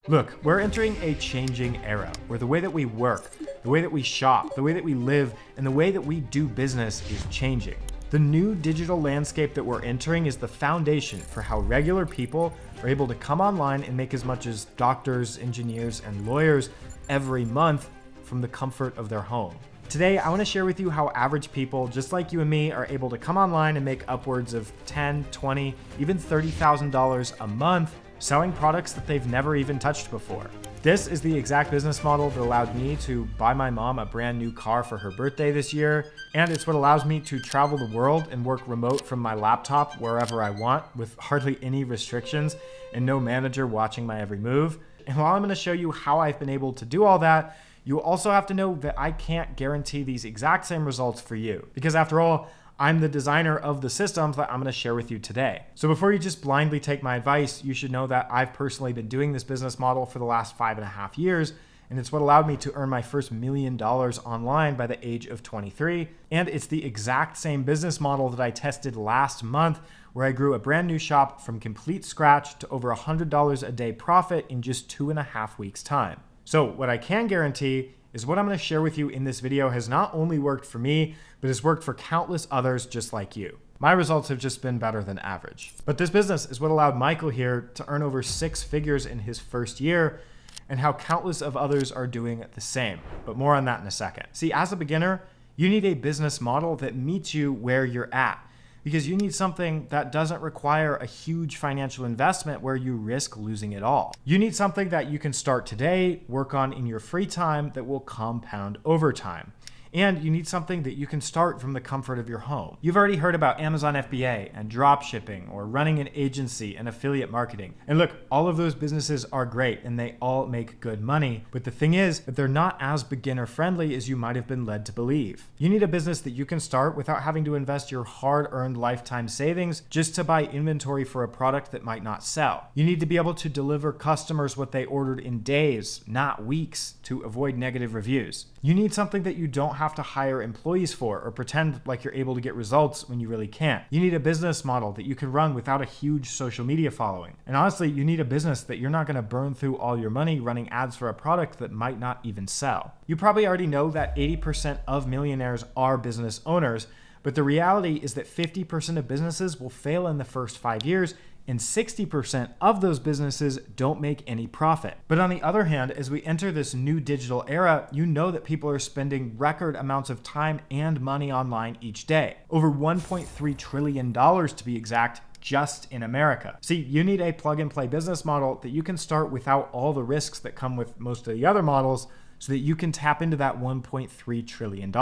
Look, we're entering a changing era where the way that we work, the way that we shop, the way that we live, and the way that we do business is changing. The new digital landscape that we're entering is the foundation for how regular people are able to come online and make as much as doctors, engineers, and lawyers every month from the comfort of their home. Today, I want to share with you how average people, just like you and me, are able to come online and make upwards of $10, $20, even $30,000 a month selling products that they've never even touched before. This is the exact business model that allowed me to buy my mom a brand new car for her birthday this year, and it's what allows me to travel the world and work remote from my laptop wherever I want with hardly any restrictions and no manager watching my every move. And while I'm going to show you how I've been able to do all that, you also have to know that I can't guarantee these exact same results for you, because after all, I'm the designer of the systems that I'm going to share with you today. So before you just blindly take my advice, you should know that I've personally been doing this business model for the last 5.5 years, and it's what allowed me to earn my first $1 million online by the age of 23. And it's the exact same business model that I tested last month, where I grew a brand new shop from complete scratch to over $100 a day profit in just 2.5 weeks time. So what I can guarantee is what I'm going to share with you in this video has not only worked for me, but has worked for countless others just like you. My results have just been better than average. But this business is what allowed Michael here to earn over 6 figures in his first year, and how countless of others are doing the same. But more on that in a second. See, as a beginner, you need a business model that meets you where you're at, because you need something that doesn't require a huge financial investment where you risk losing it all. You need something that you can start today, work on in your free time that will compound over time. And you need something that you can start from the comfort of your home. You've already heard about Amazon FBA and drop shipping or running an agency and affiliate marketing. And look, all of those businesses are great and they all make good money. But the thing is that they're not as beginner friendly as you might have been led to believe. You need a business that you can start without having to invest your hard-earned lifetime savings just to buy inventory for a product that might not sell. You need to be able to deliver customers what they ordered in days, not weeks, to avoid negative reviews. You need something that you don't have to hire employees for or pretend like you're able to get results when you really can't. You need a business model that you can run without a huge social media following. And honestly, you need a business that you're not going to burn through all your money running ads for a product that might not even sell. You probably already know that 80% of millionaires are business owners, but the reality is that 50% of businesses will fail in the first 5 years, and 60% of those businesses don't make any profit. But on the other hand, as we enter this new digital era, you know that people are spending record amounts of time and money online each day. Over $1.3 trillion to be exact, just in America. See, you need a plug and play business model that you can start without all the risks that come with most of the other models, so that you can tap into that $1.3 trillion.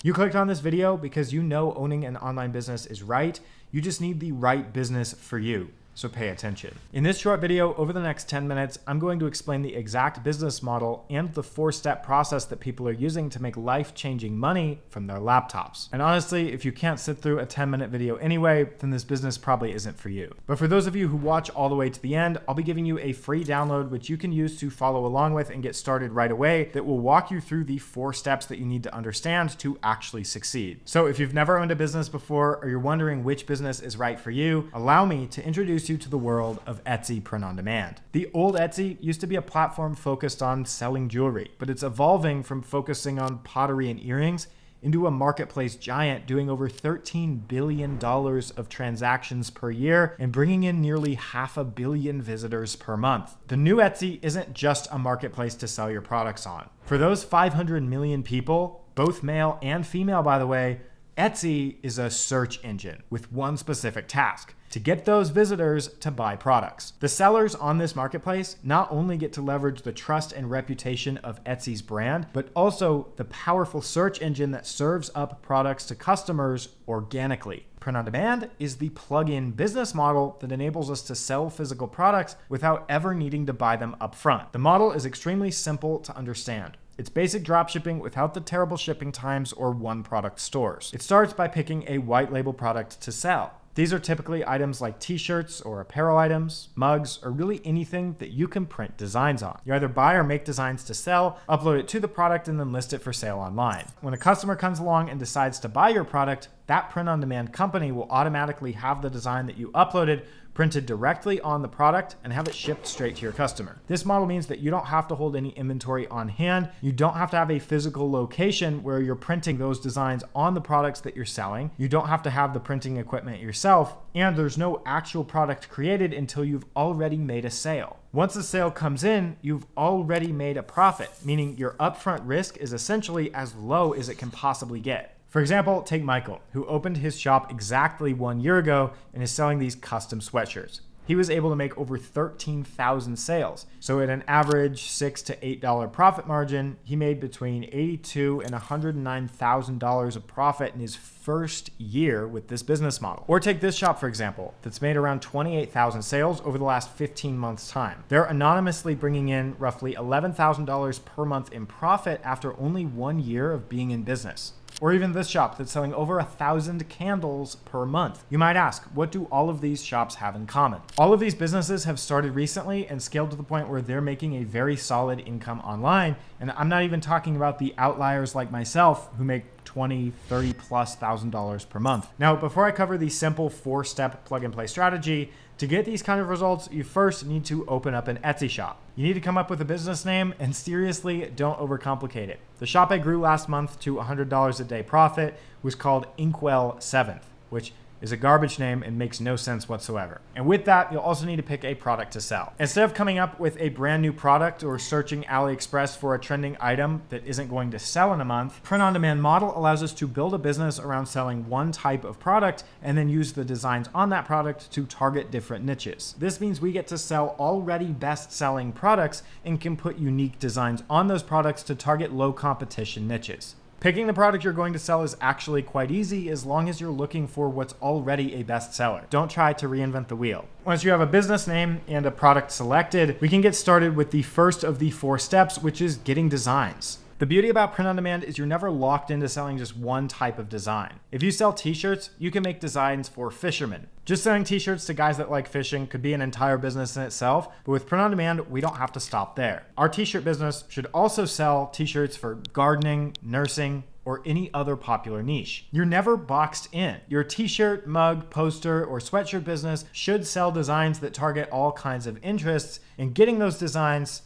You clicked on this video because you know owning an online business is right. You just need the right business for you. So pay attention. In this short video, over the next 10 minutes, I'm going to explain the exact business model and the 4-step process that people are using to make life-changing money from their laptops. And honestly, if you can't sit through a 10-minute video anyway, then this business probably isn't for you. But for those of you who watch all the way to the end, I'll be giving you a free download which you can use to follow along with and get started right away that will walk you through the 4 steps that you need to understand to actually succeed. So if you've never owned a business before, or you're wondering which business is right for you, allow me to introduce you to the world of Etsy print on demand. The old Etsy used to be a platform focused on selling jewelry, but it's evolving from focusing on pottery and earrings into a marketplace giant doing over $13 billion of transactions per year and bringing in nearly 500 million visitors per month. The new Etsy isn't just a marketplace to sell your products on. For those 500 million people, both male and female by the way, Etsy is a search engine with one specific task: to get those visitors to buy products. The sellers on this marketplace not only get to leverage the trust and reputation of Etsy's brand, but also the powerful search engine that serves up products to customers organically. Print on demand is the plug-in business model that enables us to sell physical products without ever needing to buy them upfront. The model is extremely simple to understand. It's basic dropshipping without the terrible shipping times or one-product stores. It starts by picking a white label product to sell. These are typically items like t-shirts or apparel items, mugs, or really anything that you can print designs on. You either buy or make designs to sell, upload it to the product, and then list it for sale online. When a customer comes along and decides to buy your product, that print-on-demand company will automatically have the design that you uploaded printed directly on the product, and have it shipped straight to your customer. This model means that you don't have to hold any inventory on hand. You don't have to have a physical location where you're printing those designs on the products that you're selling. You don't have to have the printing equipment yourself, and there's no actual product created until you've already made a sale. Once the sale comes in, you've already made a profit, meaning your upfront risk is essentially as low as it can possibly get. For example, take Michael, who opened his shop exactly 1 year ago and is selling these custom sweatshirts. He was able to make over 13,000 sales. So at an average $6 to $8 profit margin, he made between $82,000 and $109,000 of profit in his first year with this business model. Or take this shop, for example, that's made around 28,000 sales over the last 15 months' time. They're anonymously bringing in roughly $11,000 per month in profit after only 1 year of being in business. Or even this shop that's selling over 1,000 candles per month. You might ask, what do all of these shops have in common? All of these businesses have started recently and scaled to the point where they're making a very solid income online. And I'm not even talking about the outliers like myself who make $20,000, $30,000+ per month. Now, before I cover the simple 4-step plug and play strategy, to get these kind of results, you first need to open up an Etsy shop. You need to come up with a business name, and seriously, don't overcomplicate it. The shop I grew last month to $100 a day profit was called Inkwell 7th, which is a garbage name and makes no sense whatsoever. And with that, you'll also need to pick a product to sell. Instead of coming up with a brand new product or searching AliExpress for a trending item that isn't going to sell in a month, print-on-demand model allows us to build a business around selling one type of product and then use the designs on that product to target different niches. This means we get to sell already best-selling products and can put unique designs on those products to target low competition niches. Picking the product you're going to sell is actually quite easy as long as you're looking for what's already a bestseller. Don't try to reinvent the wheel. Once you have a business name and a product selected, we can get started with the first of the 4 steps, which is getting designs. The beauty about print on demand is you're never locked into selling just one type of design. If you sell t-shirts, you can make designs for fishermen. Just selling t-shirts to guys that like fishing could be an entire business in itself, but with print on demand, we don't have to stop there. Our t-shirt business should also sell t-shirts for gardening, nursing, or any other popular niche. You're never boxed in. Your t-shirt, mug, poster, or sweatshirt business should sell designs that target all kinds of interests, and getting those designs,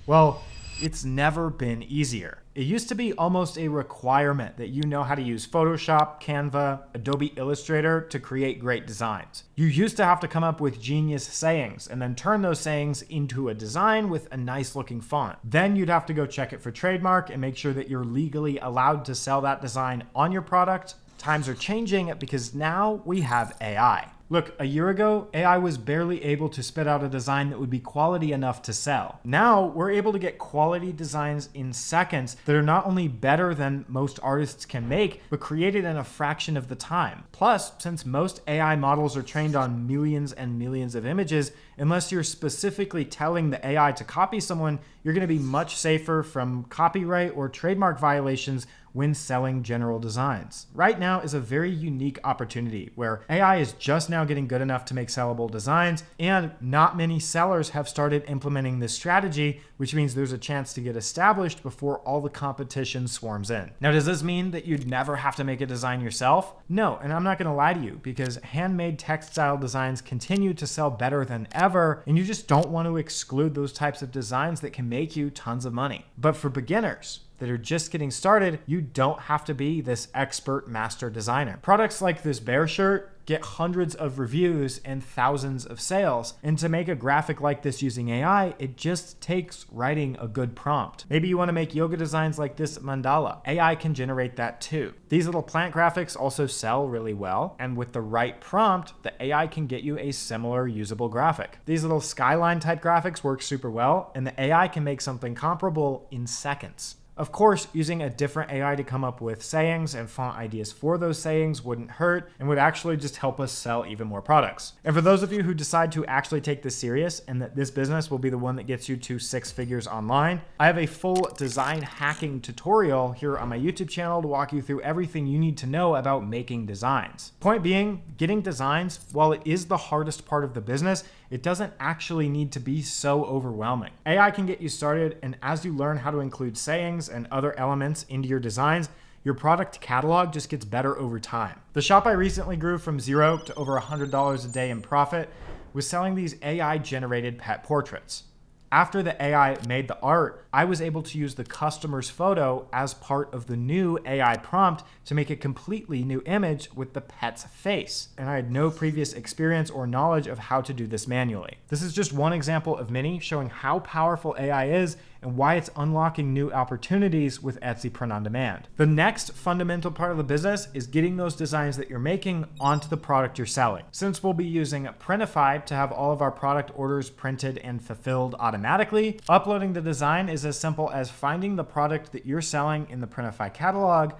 well, it's never been easier. It used to be almost a requirement that you know how to use Photoshop, Canva, Adobe Illustrator to create great designs. You used to have to come up with genius sayings and then turn those sayings into a design with a nice looking font. Then you'd have to go check it for trademark and make sure that you're legally allowed to sell that design on your product. Times are changing because now we have AI. Look, a year ago, AI was barely able to spit out a design that would be quality enough to sell. Now, we're able to get quality designs in seconds that are not only better than most artists can make, but created in a fraction of the time. Plus, since most AI models are trained on millions and millions of images, unless you're specifically telling the AI to copy someone, you're going to be much safer from copyright or trademark violations when selling general designs. Right now is a very unique opportunity where AI is just now getting good enough to make sellable designs, and not many sellers have started implementing this strategy, which means there's a chance to get established before all the competition swarms in. Now, does this mean that you'd never have to make a design yourself? No, and I'm not gonna lie to you, because handmade textile designs continue to sell better than ever, and you just don't want to exclude those types of designs that can make you tons of money. But for beginners that are just getting started, you don't have to be this expert master designer. Products like this bear shirt get hundreds of reviews and thousands of sales. And to make a graphic like this using AI, it just takes writing a good prompt. Maybe you want to make yoga designs like this mandala. AI can generate that too. These little plant graphics also sell really well, and with the right prompt, the AI can get you a similar usable graphic. These little skyline type graphics work super well, and the AI can make something comparable in seconds. Of course, using a different AI to come up with sayings and font ideas for those sayings wouldn't hurt and would actually just help us sell even more products. And for those of you who decide to actually take this serious and that this business will be the one that gets you to 6 figures online, I have a full design hacking tutorial here on my YouTube channel to walk you through everything you need to know about making designs. Point being, getting designs, while it is the hardest part of the business, it doesn't actually need to be so overwhelming. AI can get you started, and as you learn how to include sayings and other elements into your designs, your product catalog just gets better over time. The shop I recently grew from 0 to over $100 a day in profit was selling these AI generated pet portraits. After the AI made the art, I was able to use the customer's photo as part of the new AI prompt to make a completely new image with the pet's face. And I had no previous experience or knowledge of how to do this manually. This is just one example of many showing how powerful AI is and why it's unlocking new opportunities with Etsy Print on Demand. The next fundamental part of the business is getting those designs that you're making onto the product you're selling. Since we'll be using Printify to have all of our product orders printed and fulfilled automatically, uploading the design is as simple as finding the product that you're selling in the Printify catalog,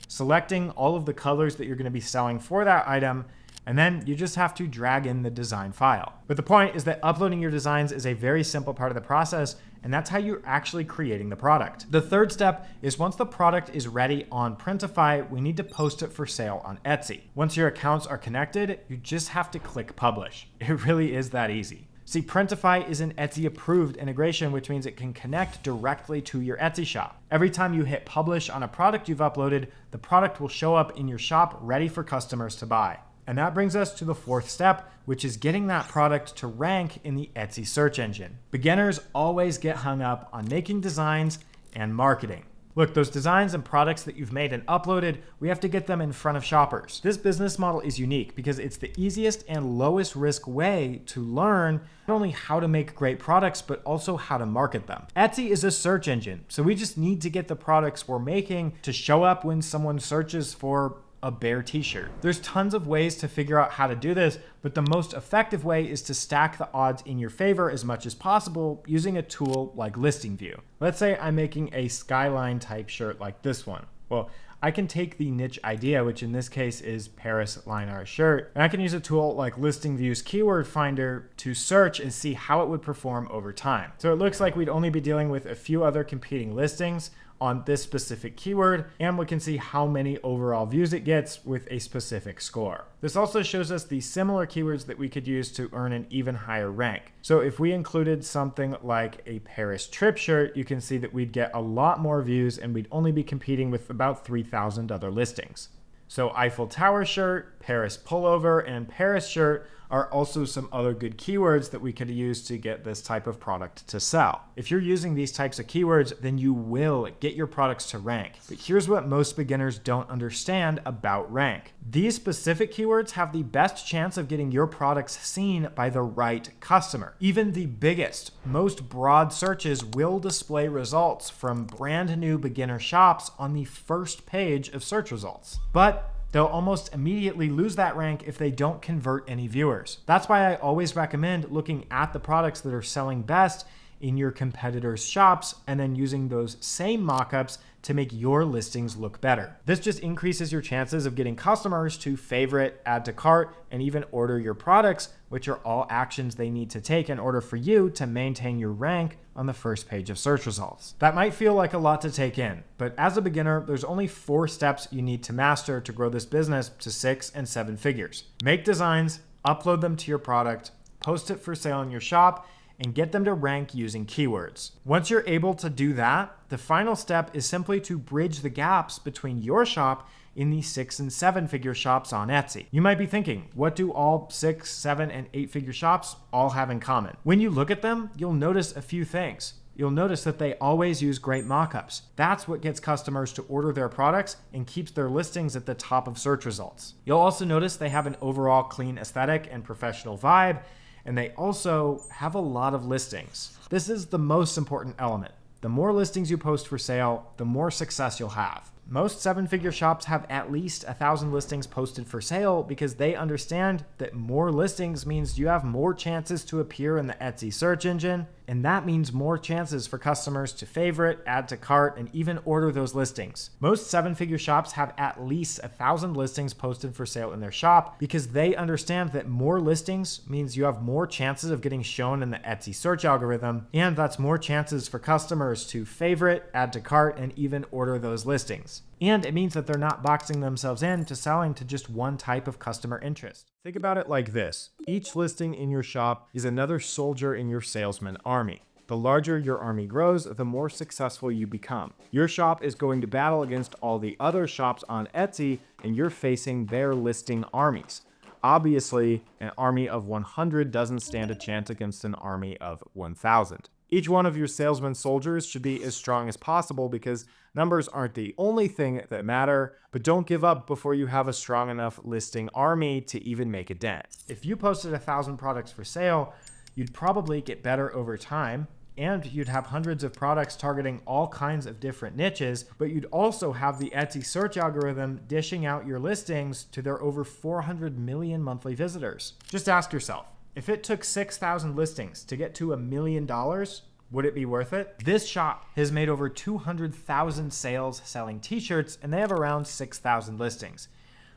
selecting all of the colors that you're going to be selling for that item, and then you just have to drag in the design file. But the point is that uploading your designs is a very simple part of the process, and that's how you're actually creating the product. The third step is once the product is ready on Printify, we need to post it for sale on Etsy. Once your accounts are connected, you just have to click publish. It really is that easy. See, Printify is an Etsy approved integration, which means it can connect directly to your Etsy shop. Every time you hit publish on a product you've uploaded, the product will show up in your shop ready for customers to buy. And that brings us to the fourth step, which is getting that product to rank in the Etsy search engine. Beginners always get hung up on making designs and marketing. Look, those designs and products that you've made and uploaded, we have to get them in front of shoppers. This business model is unique because it's the easiest and lowest risk way to learn not only how to make great products, but also how to market them. Etsy is a search engine, so we just need to get the products we're making to show up when someone searches for a bear t-shirt. There's tons of ways to figure out how to do this, but the most effective way is to stack the odds in your favor as much as possible using a tool like Listing View. Let's say I'm making a skyline type shirt like this one. Well, I can take the niche idea, which in this case is Paris line art shirt, and I can use a tool like Listing View's keyword finder to search and see how it would perform over time. So it looks like we'd only be dealing with a few other competing listings on this specific keyword, and we can see how many overall views it gets with a specific score. This also shows us the similar keywords that we could use to earn an even higher rank. So if we included something like a Paris trip shirt, you can see that we'd get a lot more views and we'd only be competing with about 3,000 other listings. So Eiffel Tower shirt, Paris pullover, and Paris shirt are also some other good keywords that we could use to get this type of product to sell. If you're using these types of keywords, then you will get your products to rank. But here's what most beginners don't understand about rank. These specific keywords have the best chance of getting your products seen by the right customer. Even the biggest, most broad searches will display results from brand new beginner shops on the first page of search results. But they'll almost immediately lose that rank if they don't convert any viewers. That's why I always recommend looking at the products that are selling best in your competitors' shops and then using those same mockups to make your listings look better. This just increases your chances of getting customers to favorite, add to cart, and even order your products, which are all actions they need to take in order for you to maintain your rank on the first page of search results. That might feel like a lot to take in, but as a beginner, there's only 4 steps you need to master to grow this business to 6 and 7 figures. Make designs, upload them to your product, post it for sale in your shop, and get them to rank using keywords. Once you're able to do that, the final step is simply to bridge the gaps between your shop in the 6 and 7 figure shops on Etsy. You might be thinking, what do all 6, 7, and 8 figure shops all have in common? When you look at them, you'll notice a few things. You'll notice that they always use great mockups. That's what gets customers to order their products and keeps their listings at the top of search results. You'll also notice they have an overall clean aesthetic and professional vibe, and they also have a lot of listings. This is the most important element. The more listings you post for sale, the more success you'll have. Most 7-figure shops have at least 1,000 listings posted for sale because they understand that more listings means you have more chances to appear in the Etsy search engine, and that means more chances for customers to favorite, add to cart, and even order those listings. Most 7-figure shops have at least 1,000 listings posted for sale in their shop because they understand that more listings means you have more chances of getting shown in the Etsy search algorithm, and that's more chances for customers to favorite, add to cart, and even order those listings. And it means that they're not boxing themselves in to selling to just one type of customer interest. Think about it like this. Each listing in your shop is another soldier in your salesman army. The larger your army grows, the more successful you become. Your shop is going to battle against all the other shops on Etsy, and you're facing their listing armies. Obviously, an army of 100 doesn't stand a chance against an army of 1,000. Each one of your salesman soldiers should be as strong as possible because numbers aren't the only thing that matter, but don't give up before you have a strong enough listing army to even make a dent. If you posted 1,000 products for sale, you'd probably get better over time, and you'd have hundreds of products targeting all kinds of different niches, but you'd also have the Etsy search algorithm dishing out your listings to their over 400 million monthly visitors. Just ask yourself, if it took 6,000 listings to get to $1 million, would it be worth it? This shop has made over 200,000 sales selling t-shirts, and they have around 6,000 listings.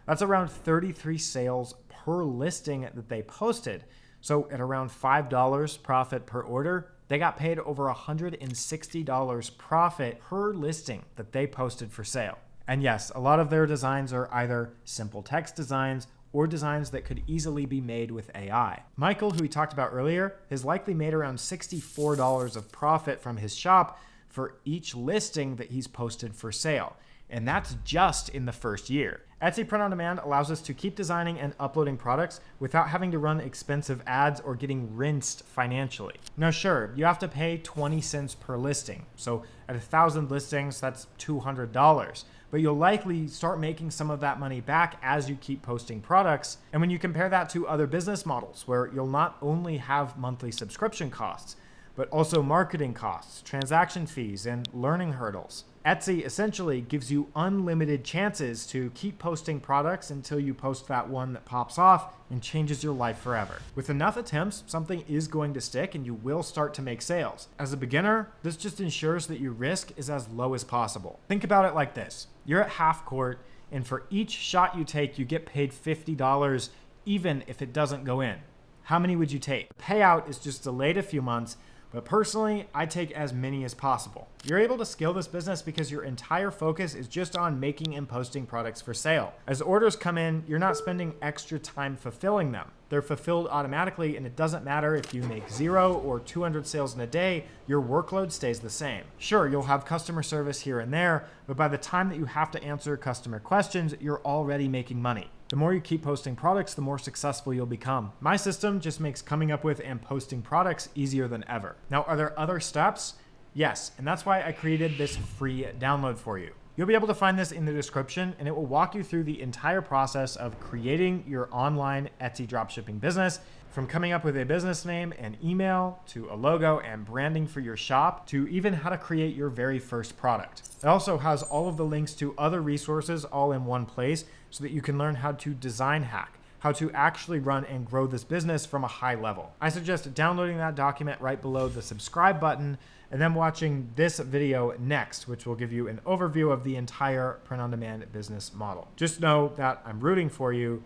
That's around 33 sales per listing that they posted. So at around $5 profit per order, they got paid over $160 profit per listing that they posted for sale. And yes, a lot of their designs are either simple text designs or designs that could easily be made with AI. Michael, who we talked about earlier, has likely made around $64 of profit from his shop for each listing that he's posted for sale. And that's just in the first year. Etsy Print on Demand allows us to keep designing and uploading products without having to run expensive ads or getting rinsed financially. Now sure, you have to pay 20 cents per listing. So at 1,000 listings, that's $200. But you'll likely start making some of that money back as you keep posting products. And when you compare that to other business models where you'll not only have monthly subscription costs, but also marketing costs, transaction fees, and learning hurdles. Etsy essentially gives you unlimited chances to keep posting products until you post that one that pops off and changes your life forever. With enough attempts, something is going to stick and you will start to make sales. As a beginner, this just ensures that your risk is as low as possible. Think about it like this. You're at half court, and for each shot you take, you get paid $50 even if it doesn't go in. How many would you take? The payout is just delayed a few months, but personally, I take as many as possible. You're able to scale this business because your entire focus is just on making and posting products for sale. As orders come in, you're not spending extra time fulfilling them. They're fulfilled automatically, and it doesn't matter if you make 0 or 200 sales in a day, your workload stays the same. Sure, you'll have customer service here and there, but by the time that you have to answer customer questions, you're already making money. The more you keep posting products, the more successful you'll become. My system just makes coming up with and posting products easier than ever. Now, are there other steps? Yes, and that's why I created this free download for you. You'll be able to find this in the description, and it will walk you through the entire process of creating your online Etsy dropshipping business, from coming up with a business name and email, to a logo and branding for your shop, to even how to create your very first product. It also has all of the links to other resources all in one place so that you can learn how to design hack, how to actually run and grow this business from a high level. I suggest downloading that document right below the subscribe button and then watching this video next, which will give you an overview of the entire print-on-demand business model. Just know that I'm rooting for you,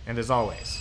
and as always,